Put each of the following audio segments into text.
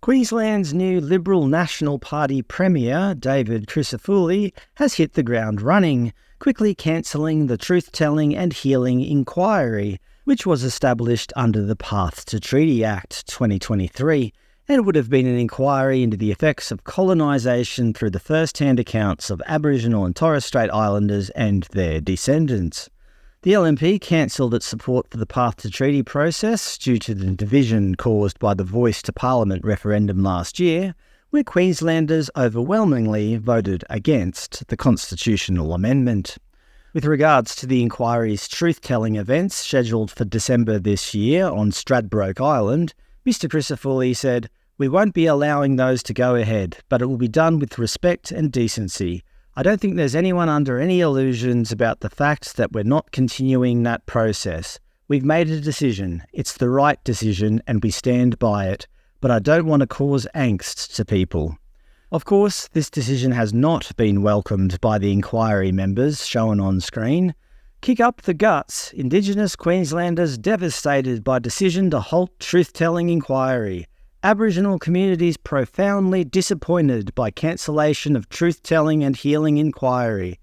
Queensland's new Liberal National Party Premier, David Crisafulli, has hit the ground running, quickly cancelling the Truth-Telling and Healing Inquiry, which was established under the Path to Treaty Act 2023, and would have been an inquiry into the effects of colonisation through the first-hand accounts of Aboriginal and Torres Strait Islanders and their descendants. The LNP cancelled its support for the Path to Treaty process due to the division caused by the Voice to Parliament referendum last year, where Queenslanders overwhelmingly voted against the constitutional amendment. With regards to the inquiry's truth-telling events scheduled for December this year on Stradbroke Island, Mr Crisafulli said, "We won't be allowing those to go ahead, but it will be done with respect and decency. I don't think there's anyone under any illusions about the fact that we're not continuing that process. We've made a decision. It's the right decision and we stand by it. But I don't want to cause angst to people." Of course, this decision has not been welcomed by the inquiry members shown on screen. Kick up the guts. Indigenous Queenslanders devastated by decision to halt truth-telling inquiry. Aboriginal communities profoundly disappointed by cancellation of Truth-Telling and Healing Inquiry.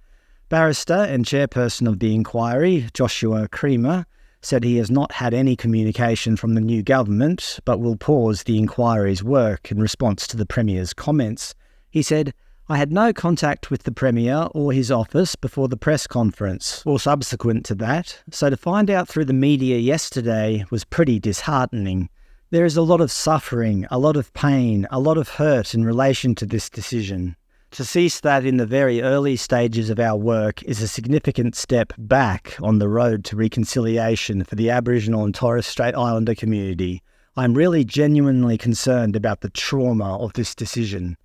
Barrister and chairperson of the inquiry, Joshua Creamer, said he has not had any communication from the new government, but will pause the inquiry's work in response to the Premier's comments. He said, "I had no contact with the Premier or his office before the press conference, or subsequent to that, so to find out through the media yesterday was pretty disheartening. There is a lot of suffering, a lot of pain, a lot of hurt in relation to this decision. To cease that in the very early stages of our work is a significant step back on the road to reconciliation for the Aboriginal and Torres Strait Islander community. I'm really genuinely concerned about the trauma of this decision."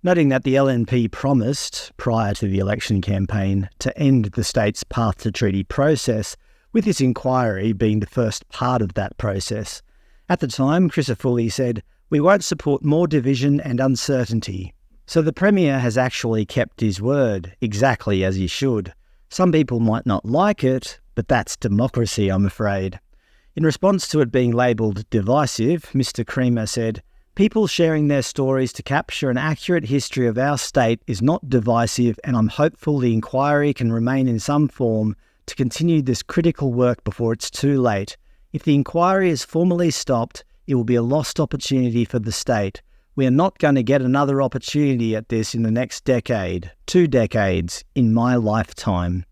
Noting that the LNP promised, prior to the election campaign, to end the state's Path to Treaty process, with this inquiry being the first part of that process. At the time, Crisafulli said, "We won't support more division and uncertainty." So the Premier has actually kept his word, exactly as he should. Some people might not like it, but that's democracy, I'm afraid. In response to it being labelled divisive, Mr Creamer said, "People sharing their stories to capture an accurate history of our state is not divisive, and I'm hopeful the inquiry can remain in some form to continue this critical work before it's too late. If the inquiry is formally stopped, it will be a lost opportunity for the state. We are not going to get another opportunity at this in the next decade, 2 decades, in my lifetime."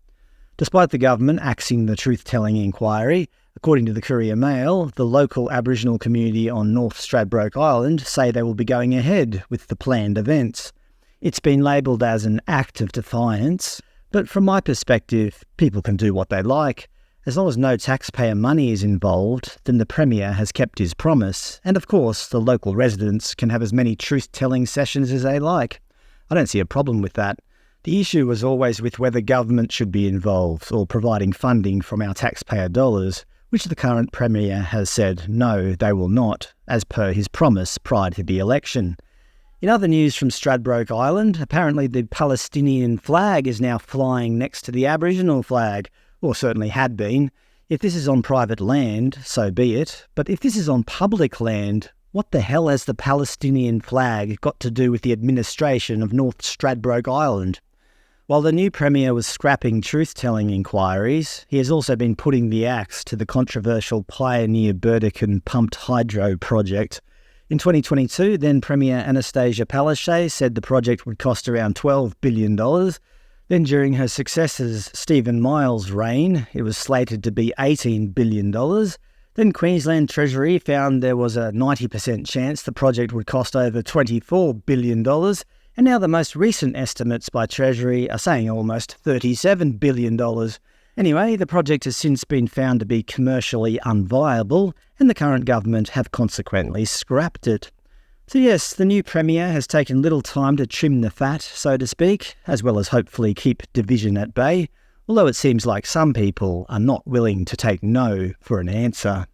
Despite the government axing the truth-telling inquiry, according to the Courier Mail, the local Aboriginal community on North Stradbroke Island say they will be going ahead with the planned events. It's been labelled as an act of defiance, but from my perspective, people can do what they like. As long as no taxpayer money is involved, then the Premier has kept his promise, and of course the local residents can have as many truth-telling sessions as they like. I don't see a problem with that. The issue was always with whether government should be involved or providing funding from our taxpayer dollars, which the current Premier has said no, they will not, as per his promise prior to the election. In other news from Stradbroke Island, apparently the Palestinian flag is now flying next to the Aboriginal flag, or certainly had been. If this is on private land, so be it. But if this is on public land, what the hell has the Palestinian flag got to do with the administration of North Stradbroke Island? While the new Premier was scrapping truth-telling inquiries, he has also been putting the axe to the controversial Pioneer Burdekin pumped hydro project. In 2022, then Premier Anastasia Palaszczuk said the project would cost around $12 billion. Then during her successor's Stephen Miles' reign, it was slated to be $18 billion. Then Queensland Treasury found there was a 90% chance the project would cost over $24 billion. And now the most recent estimates by Treasury are saying almost $37 billion. Anyway, the project has since been found to be commercially unviable, and the current government have consequently scrapped it. So yes, the new Premier has taken little time to trim the fat, so to speak, as well as hopefully keep division at bay, although it seems like some people are not willing to take no for an answer.